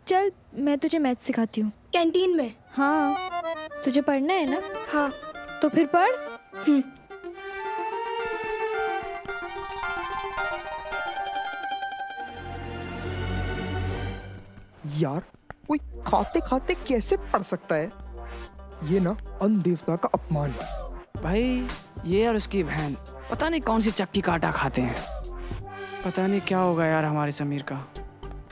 चल मैं तुझे मैथ सिखाती हूँ। कैंटीन में। हाँ, तुझे पढ़ना है ना? हाँ। तो फिर पढ़। यार कोई खाते खाते कैसे पढ़ सकता है? ये ना अन्न देवता का अपमान है। भाई ये और उसकी बहन पता नहीं कौन सी चक्की काटा खाते हैं। पता नहीं क्या होगा यार हमारे समीर का।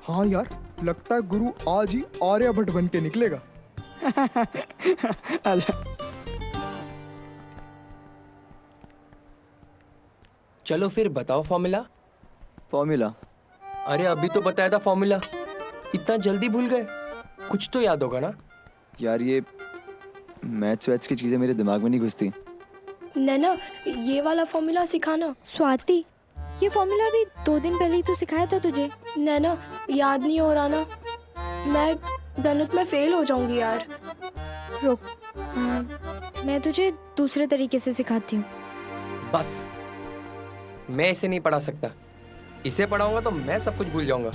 हाँ यार, लगता है गुरु आज ही आर्यभट्ट बन के निकलेगा। अच्छा। चलो फिर बताओ फॉर्मूला। फॉर्मूला? अरे अभी तो बताया था फॉर्मूला, इतना जल्दी भूल गए? कुछ तो याद होगा ना? यार ये मैथ्स वैथ्स की चीजें मेरे दिमाग में नहीं घुसती। नैना ये वाला फॉर्मूला सिखाना। स्वाति, ये फॉर्मूला भी 2 दिन पहले ही तो सिखाया था तुझे। नैना याद नहीं हो रहा ना, मैं गणित में फेल हो जाऊंगी यार। रुक, मैं तुझे दूसरे तरीके से सिखाती हूँ। बस मैं इसे नहीं पढ़ा सकता, इसे पढ़ाऊंगा तो मैं सब कुछ भूल जाऊंगा।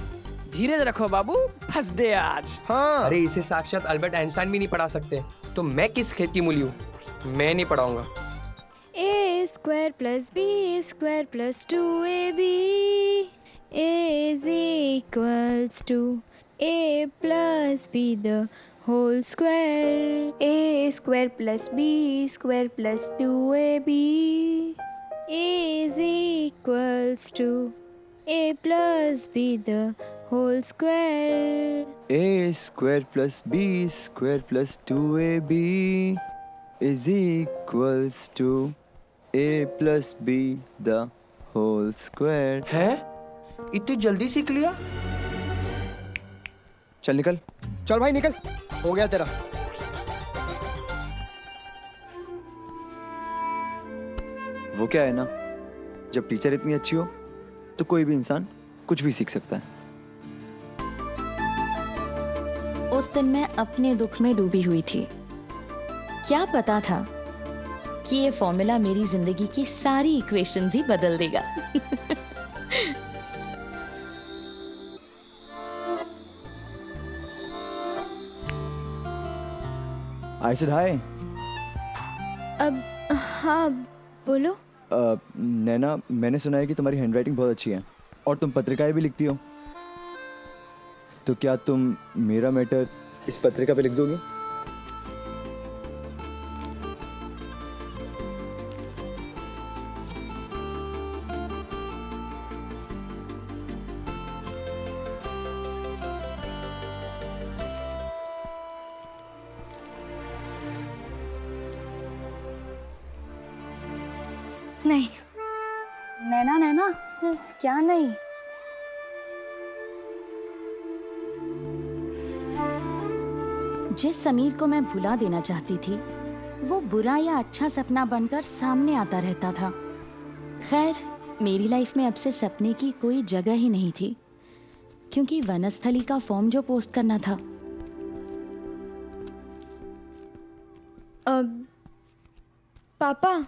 धीरज रखो बाबू, फर्स्ट डे आज। हाँ। अरे इसे साक्षात अल्बर्ट आइंस्टाइन भी नहीं पढ़ा सकते, तो मैं किस खेत की मूली हूँ? मैं नहीं पढ़ाऊंगा। a square plus b square plus 2ab is equals to a plus b the whole square. a square plus b square plus 2ab is equals to a plus b the whole square. a square plus b square plus 2ab is equals to a plus b the whole square. है? इतनी जल्दी सीख लिया? चल निकल। चल भाई निकल, हो गया तेरा। वो क्या है ना, जब टीचर इतनी अच्छी हो तो कोई भी इंसान कुछ भी सीख सकता है। उस दिन मैं अपने दुख में डूबी हुई थी। क्या पता था कि ये फॉर्मूला मेरी जिंदगी की सारी इक्वेशंस ही बदल देगा। आई सेड हाय। अब हाँ बोलो। नैना, मैंने सुना है कि तुम्हारी हैंडराइटिंग बहुत अच्छी है और तुम पत्रिकाएं भी लिखती हो, तो क्या तुम मेरा मैटर इस पत्रिका पे लिख दोगी? नहीं। नैना नैना, क्या नहीं? जिस समीर को मैं भुला देना चाहती थी वो बुरा या अच्छा सपना बनकर सामने आता रहता था। खैर, मेरी लाइफ में अब से सपने की कोई जगह ही नहीं थी, क्योंकि वनस्थली का फॉर्म जो पोस्ट करना था। पापा।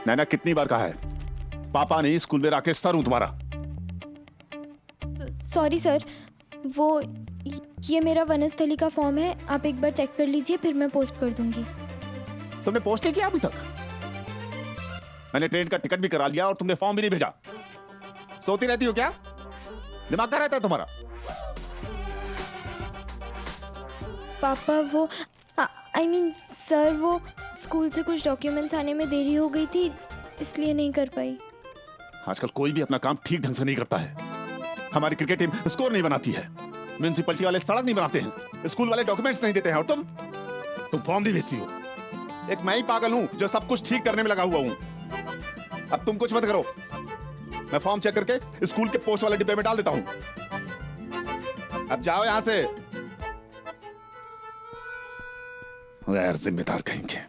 नैना कितनी बार कहा है, पापा नहीं, स्कूल में राकेश सर हूं तुम्हारा। सॉरी सर, वो ये मेरा वनस्थली का फॉर्म है, आप एक बार चेक कर लीजिए, फिर मैं पोस्ट कर दूंगी। तुमने पोस्ट नहीं किया अभी तक? मैंने ट्रेन का टिकट भी करा लिया और तुमने फॉर्म भी नहीं भेजा। सोती रहती हो क्या? दिमाग का रहता है तुम्हारा? पापा वो आई मीन सर, वो स्कूल से कुछ डॉक्यूमेंट्स आने में देरी हो गई थी, इसलिए नहीं कर पाई। आजकल कोई भी अपना काम ठीक ढंग से नहीं करता है। हमारी क्रिकेट टीम स्कोर नहीं बनाती है, म्युनिसिपैलिटी वाले सड़क नहीं बनाते हैं, स्कूल वाले डॉक्यूमेंट्स नहीं देते हैं, और तुम फॉर्म नहीं भेजती हो। एक मैं ही पागल हूं जो सब कुछ ठीक करने में लगा हुआ हूं। अब तुम कुछ मत करो, मैं फॉर्म चेक करके स्कूल के पोस्ट वाले डिब्बे में डाल देता हूं। अब जाओ यहां से, गैर जिम्मेदार कहेंगे।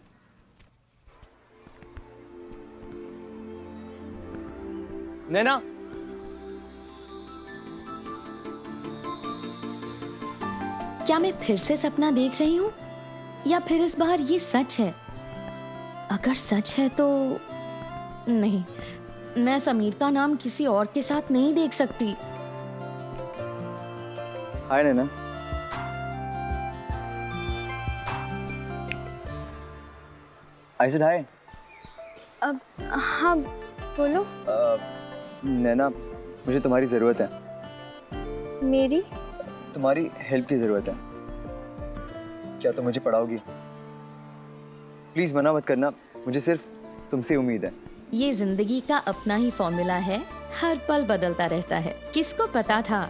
नैना, क्या मैं फिर से सपना देख रही हूँ, या फिर इस बार ये सच है? अगर सच है तो नहीं, मैं समीर का नाम किसी और के साथ नहीं देख सकती। Hi Naina. I said hi. अब हाँ बोलो। नैना, मुझे तुम्हारी ज़रूरत है। मेरी? तुम्हारी हेल्प की ज़रूरत है। क्या तुम मुझे पढ़ाओगी? प्लीज़ मना मत करना, मुझे सिर्फ तुमसे उम्मीद है। ये जिंदगी का अपना ही फॉर्मूला है, हर पल बदलता रहता है। किसको पता था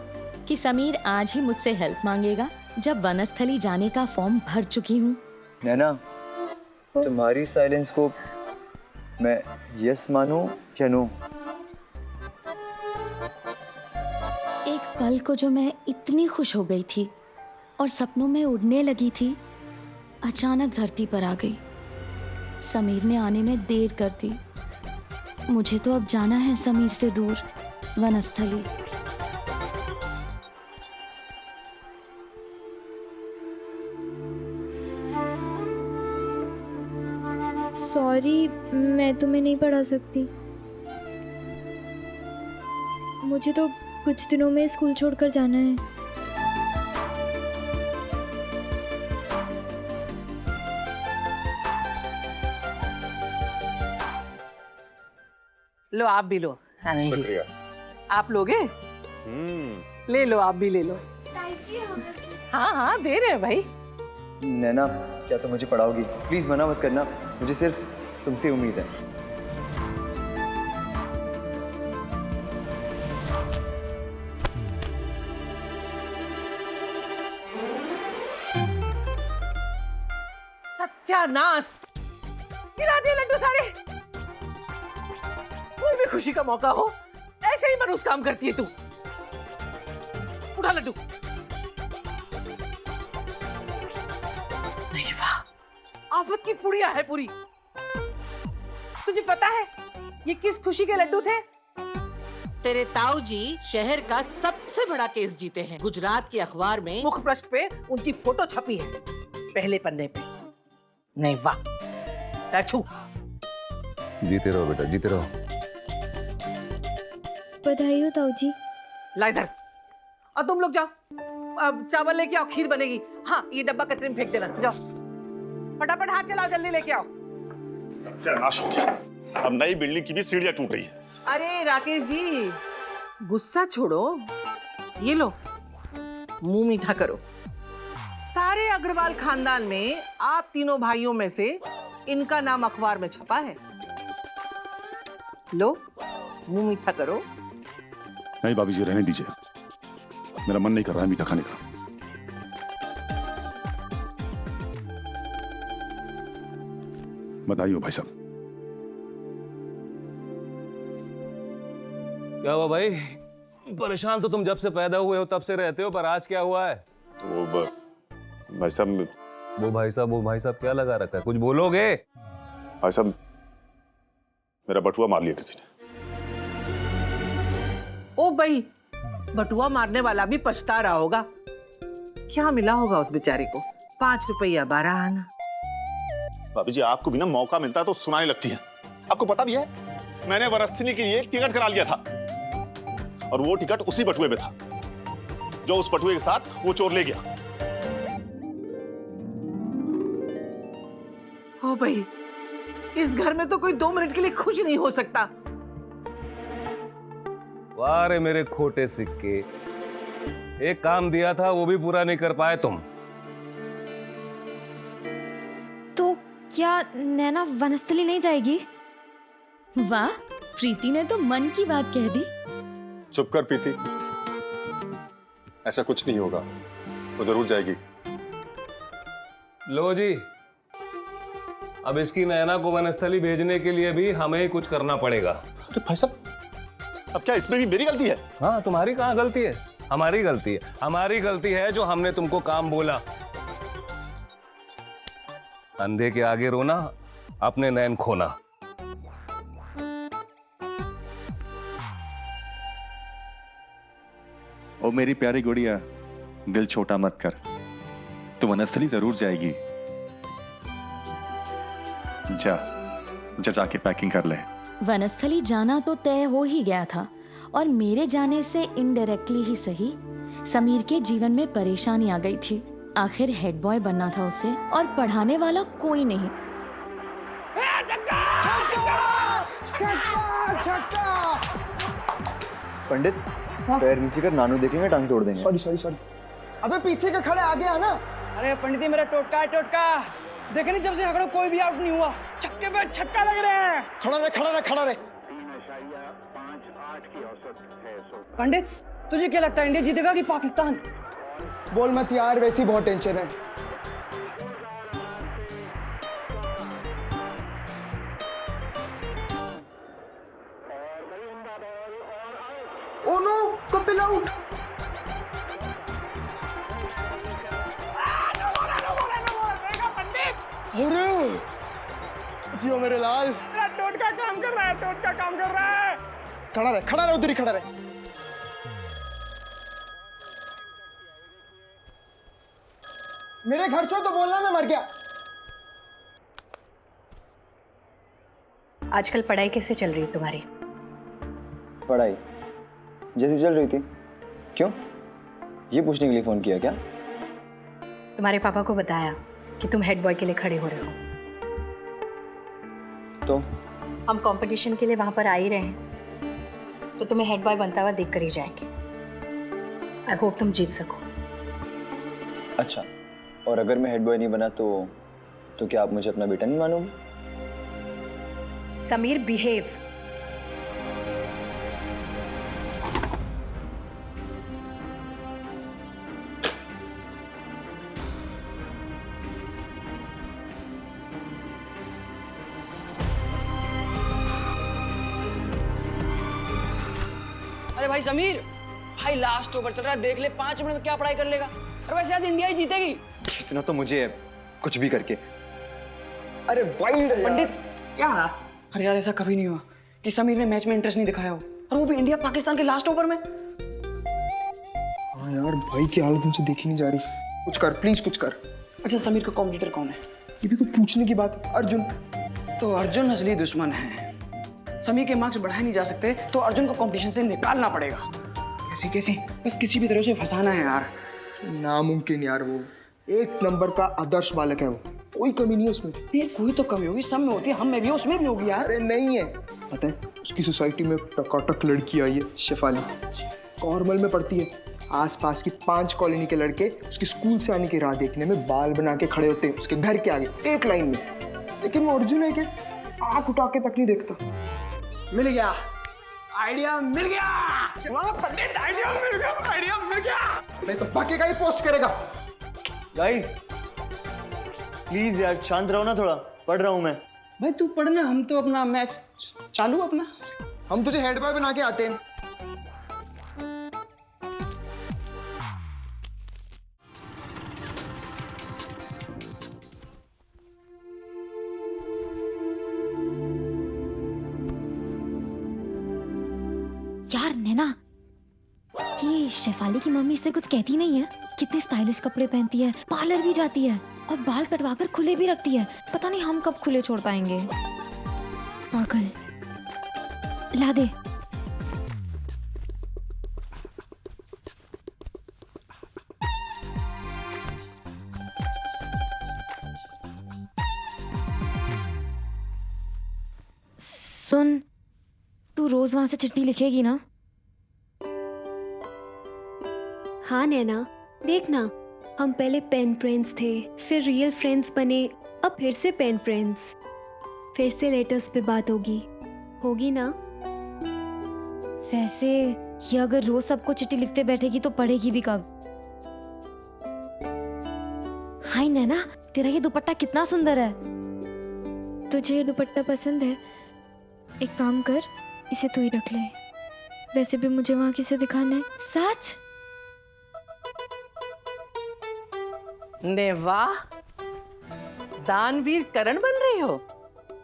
कि समीर आज ही मुझसे हेल्प मांगेगा, जब वनस्थली जाने का फॉर्म भर चुकी हूँ। नैना, तुम्हारी साइलेंस को मैं यस मानूं या नो? एक पल को जो मैं इतनी खुश हो गई थी और सपनों में उड़ने लगी थी, अचानक धरती पर आ गई। समीर ने आने में देर कर दी। मुझे तो अब जाना है समीर से दूर, वनस्थली। सॉरी, मैं तुम्हें नहीं पढ़ा सकती। मुझे तो कुछ दिनों में स्कूल छोड़कर जाना है। लो आप भी लो। आनंद जी, आप लोगे? ले लो, आप भी ले लो। हाँ हाँ दे रहे हैं भाई। नैना, क्या तुम मुझे पढ़ाओगी? प्लीज़ मना मत करना, मुझे सिर्फ तुमसे उम्मीद है। सत्यानाश, गिरा दिए लड्डू सारे। कोई भी खुशी का मौका हो, ऐसे ही मनूस काम करती है तू। उठा लड्डू। नहीं वाह, आफत की पुड़िया है पूरी। तुझे पता है ये किस खुशी के लड्डू थे? तेरे ताऊ जी शहर का सबसे बड़ा केस जीते हैं। गुजरात के अखबार में मुख पृष्ठ पे उनकी फोटो छपी है, पहले पन्ने पे। नहीं वाह, अच्छू। जीते रहो बेटा, जीते रहो। बधाई हो ताऊ जी। ला इधर। और तुम लोग जाओ, अब चावल लेके आओ, खीर बनेगी। हाँ, ये डब्बा कचरे में फेंक देना। जाओ फटाफट, हाथ चलाओ, जल्दी लेके आओ। सत्यानाश हो गया, अब नई बिल्डिंग की भी सीढ़ियां टूट रही है। अरे राकेश जी, गुस्सा छोड़ो, ये लो, मुंह मीठा करो। सारे अग्रवाल खानदान में आप तीनों भाइयों में से इनका नाम अखबार में छपा है। लो, मुंह मीठा करो। नहीं भाभी जी, रहने दीजिए, मेरा मन नहीं कर रहा है मीठा खाने का। बधाई हो भाई साहब। क्या हुआ भाई? परेशान तो तुम जब से पैदा हुए हो तब से रहते हो, पर आज क्या हुआ है? वो भाई साहब, वो भाई साहब क्या लगा रखा है? कुछ बोलोगे? भाई साहब, मेरा बटुआ मार लिया किसी ने। ओ भाई, बटुआ मारने वाला भी पछता रहा होगा। क्या मिला होगा उस बेचारे को? 5 रुपया 12 आना। भाभी जी, आपको भी ना मौका मिलता है तो सुनाने लगती है। आपको पता भी है, मैंने वनस्थली के लिए टिकट करा लिया था, और वो टिकट उसी बटुए में था जो उस बटुए के साथ वो चोर ले गया। ओ भाई, इस घर में तो कोई 2 मिनट के लिए खुश नहीं हो सकता। वाह रे मेरे खोटे सिक्के, एक काम दिया था वो भी पूरा नहीं कर पाए तुम। तो क्या नैना वनस्थली नहीं जाएगी? वाह, प्रीति ने तो मन की बात कह दी। चुप कर प्रीति, ऐसा कुछ नहीं होगा, वो जरूर जाएगी। लो जी, अब इसकी नैना को वनस्थली भेजने के लिए भी हमें ही कुछ करना पड़ेगा। अरे भाई साहब, अब क्या इसमें भी मेरी गलती है? हाँ, तुम्हारी कहाँ गलती है? हमारी गलती है। हमारी गलती है जो हमने तुमको काम बोला। अंधे के आगे रोना, अपने नैन खोना। ओ मेरी प्यारी गुड़िया, दिल छोटा मत कर, तू वनस्थली जरूर जाएगी। जा जाके पैकिंग कर ले। वनस्थली जाना तो तय हो ही गया था और मेरे जाने से इनडायरेक्टली ही सही समीर के जीवन में परेशानी आ गई थी। आखिर हेड बॉय बनना था उसे और पढ़ाने वाला कोई नहीं। पंडित पैर नीचे कर, नानू देखेंगे टांग तोड़ देंगे। Sorry sorry sorry. अबे पीछे का खड़े आगे आना। अरे पंडित जी मेरा टोटका है टोटका। देखे नहीं जब से हकड़ो कोई भी आउट नहीं हुआ, छक्के पे छक्का लग रहे हैं। खड़ा रहे खड़ा रहे खड़ा रहे। पंडित तुझे क्या लगता है इंडिया जीतेगा कि पाकिस्तान? बोल मत यार, वैसी बहुत टेंशन है। Oh no, Kapil out. अरे जियो मेरे लाल। टोटका काम कर रहा है, टोटका काम कर रहा है। खड़ा रहे उधर ही खड़ा रहे। मेरे घर से तो बोलना मैं मर गया। आजकल पढ़ाई कैसे चल रही है तुम्हारी? पढ़ाई जैसी चल रही थी। क्यों, ये पूछने के लिए फोन किया क्या? तुम्हारे पापा को बताया कि तुम हेड बॉय के लिए खड़े हो रहे हो। तो हम कंपटीशन के लिए वहां पर आ ही रहे हैं, तो तुम्हें हेड बॉय बनता हुआ देख कर ही जाएंगे। आई होप तुम जीत सको। अच्छा, और अगर मैं हेड बॉय नहीं बना तो क्या आप मुझे अपना बेटा नहीं मानोगे? समीर बिहेव। अरे भाई समीर, भाई लास्ट ओवर चल रहा है, देख ले 5 मिनट में क्या पढ़ाई कर लेगा। अरे वैसे आज इंडिया ही जीतेगी। इतना तो मुझे है, कुछ भी करके। अरे वाइल्ड पंडित क्या? अरे यार ऐसा कभी नहीं हुआ कि समीर ने मैच में इंटरेस्ट नहीं दिखाया हो, और वो भी इंडिया पाकिस्तान के लास्ट ओवर में। हाँ यार, भाई की हालत मुझे देखी नहीं जा रही। कुछ कर प्लीज, कुछ कर। अच्छा समीर का कॉम्पिटिटर कौन है? ये भी कोई पूछने की बात है। अर्जुन। तो अर्जुन असली दुश्मन है। समीर के मार्क्स बढ़ाए नहीं जा सकते तो अर्जुन को कंपटीशन से निकालना पड़ेगा। कैसे कैसे? बस किसी भी तरह से फंसाना है यार। नामुमकिन यार, वो एक नंबर का आदर्श बालक है। वो कोई कमी नहीं है उसमें। ये कोई तो कमी होगी, सब में होती है, हम में भी उसमें भी होगी यार। अरे नहीं है, पता है उसकी सोसाइटी में टकाटक लड़की आई है, शेफाली। कॉर्मल में पढ़ती है। आसपास की 5 कॉलोनी के लड़के उसके स्कूल से आने की राह देखने में बाल बना के खड़े होते हैं उसके घर के आगे एक लाइन में। लेकिन वो अर्जुन है कि आंख उठा के तक नहीं देखता। मिल गया आइडिया, मिल गया। वाह पंडित, आइडिया मिल गया, आइडिया मिल गया। मैं तो बाकी का ही पोस्ट करेगा। गाइस प्लीज यार शांत रहो ना थोड़ा, पढ़ रहा हूँ मैं। भाई तू पढ़ना, हम तो अपना मैच चालू अपना। हम तुझे हेड बॉय बना के आते हैं। यार नैना, ये शेफाली की मम्मी इससे कुछ कहती नहीं है? कितने स्टाइलिश कपड़े पहनती है, पार्लर भी जाती है और बाल कटवाकर खुले भी रखती है। पता नहीं हम कब खुले छोड़ पाएंगे। पागल। ला दे। सुन, तू रोज वहां से चिट्ठी लिखेगी ना? हाँ नैना, देखना, हम पहले पेन फ्रेंड्स थे, फिर रियल फ्रेंड्स बने, अब फिर से पेन फ्रेंड्स। फिर से लेटर्स पे बात होगी ना? वैसे ये अगर रोज सबको चिट्ठी लिखते बैठेगी तो पढ़ेगी भी कब? हाय नैना, तेरा ये दुपट्टा कितना सुंदर है। तुझे ये दुपट्टा पसंद है? एक काम कर, इसे तू ही रख ले। वैसे भी मुझे वहां किसे दिखाना है। सच? ने वाह, दानवीर करण बन रही हो।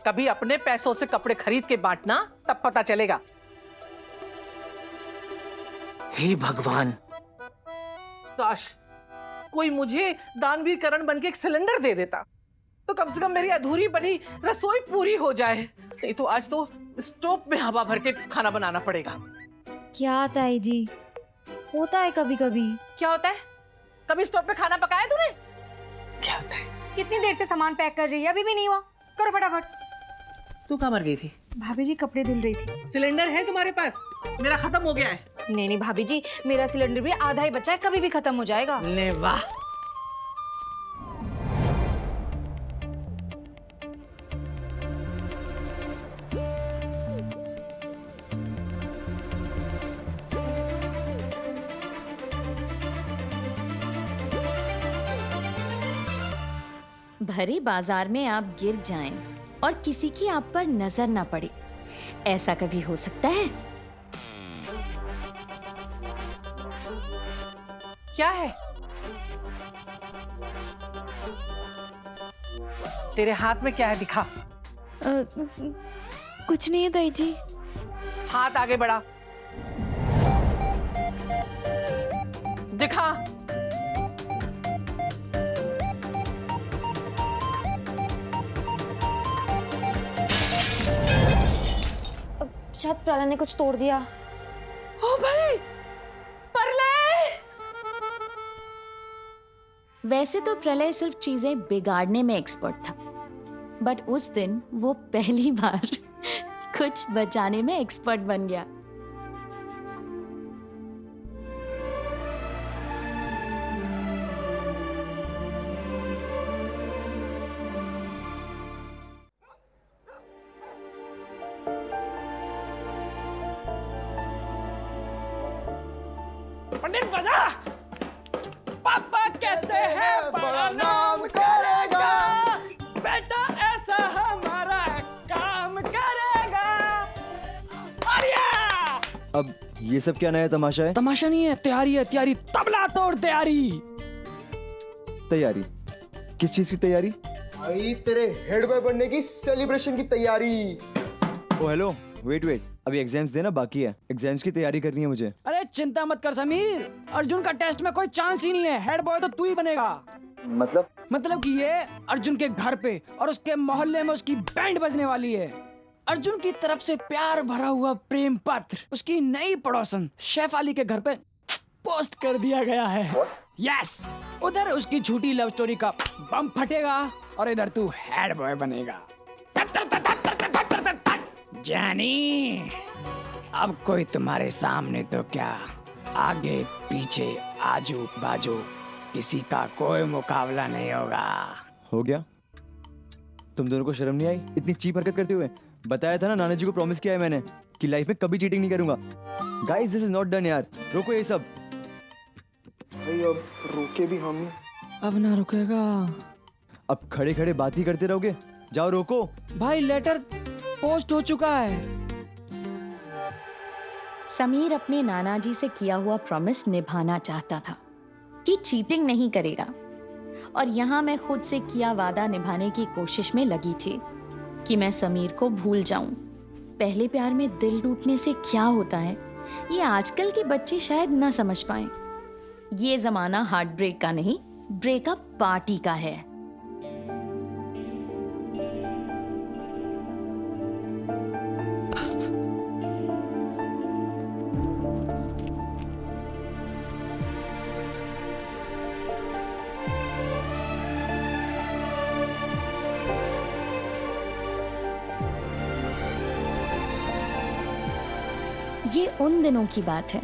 कभी अपने पैसों से कपड़े खरीद के बांटना, तब पता चलेगा। हे भगवान, काश कोई मुझे दानवीर करण बन के एक सिलेंडर दे देता, तो कम से कम मेरी अधूरी बनी रसोई पूरी हो जाए। नहीं तो आज तो स्टोव में हवा भर के खाना बनाना पड़ेगा। क्या ताई जी, होता है कभी कभी। क्या होता है? कभी स्टोव पे खाना पकाया तूने? क्या होता है? कितनी देर से सामान पैक कर रही है, अभी भी नहीं हुआ? करो फटाफट। तू कहाँ मर गई थी? भाभी जी कपड़े धुल रही थी। सिलेंडर है तुम्हारे पास? मेरा खत्म हो गया है। नहीं नहीं भाभी जी, मेरा सिलेंडर भी आधा ही बचा है, कभी भी खत्म हो जाएगा। ले वाह। भरे बाजार में आप गिर जाएं और किसी की आप पर नजर ना पड़े, ऐसा कभी हो सकता है? क्या है? तेरे हाथ में क्या है, दिखा। कुछ नहीं है ताई जी। हाथ आगे बढ़ा, दिखा। शायद प्रलय ने कुछ तोड़ दिया। ओ भाई, प्रलय! वैसे तो प्रलय सिर्फ चीजें बिगाड़ने में एक्सपर्ट था, बट उस दिन वो पहली बार कुछ बचाने में एक्सपर्ट बन गया। पंडित बजा। पापा कहते हैं बड़ा नाम करेगा, बेटा ऐसा हमारा काम करेगा। आर्या! अब ये सब क्या नया तमाशा है? तमाशा नहीं है, तैयारी है, तैयारी। तबला तोड़ तैयारी। तैयारी? किस चीज की तैयारी? भाई तेरे हेड बॉय बनने की सेलिब्रेशन की तैयारी। ओ हेलो, वेट, अभी एग्जाम्स देना बाकी है। एग्जाम्स की तैयारी करनी है मुझे। अरे चिंता मत कर समीर, अर्जुन का टेस्ट में कोई चांस ही नहीं है। हेड बॉय तो तू ही बनेगा। मतलब कि ये अर्जुन के घर पे और उसके मोहल्ले में उसकी बैंड बजने वाली है। अर्जुन की तरफ से प्यार भरा हुआ प्रेम पत्र उसकी नई पड़ोसन शेफाली के घर पे पोस्ट कर दिया गया है। यस, उधर उसकी झूठी लव स्टोरी का बम फटेगा और इधर तू हेड बॉय बनेगा। जानी, अब कोई तुम्हारे सामने तो क्या, आगे पीछे आजू बाजू किसी का कोई मुकाबला नहीं होगा। हो गया? तुम दोनों को शर्म नहीं आई इतनी चीप हरकत करते हुए? बताया था ना, नाना जी को प्रॉमिस किया है मैंने कि लाइफ में कभी चीटिंग नहीं करूंगा। Guys this is not done यार, रोको ये सब। भाई अब रोके भी हम ही। अब ना रुकेगा। अब खड़े खड़े बात ही करते रहोगे? जाओ रोको। भाई लेटर पोस्ट हो चुका है। समीर अपने नाना जी से किया हुआ प्रॉमिस निभाना चाहता था कि चीटिंग नहीं करेगा, और यहाँ मैं खुद से किया वादा निभाने की कोशिश में लगी थी कि मैं समीर को भूल जाऊं। पहले प्यार में दिल टूटने से क्या होता है, ये आजकल के बच्चे शायद ना समझ पाएं। ये जमाना हार्ट ब्रेक का नहीं, ब्रेकअप पार्टी का है। ये उन दिनों की बात है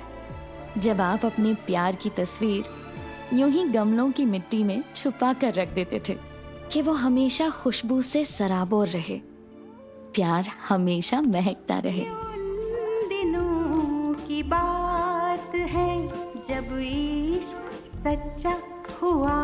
जब आप अपने प्यार की तस्वीर यूं ही गमलों की मिट्टी में छुपा कर रख देते थे कि वो हमेशा खुशबू से सराबोर रहे, प्यार हमेशा महकता रहे। उन दिनों की बात है जब इश्क सच्चा हुआ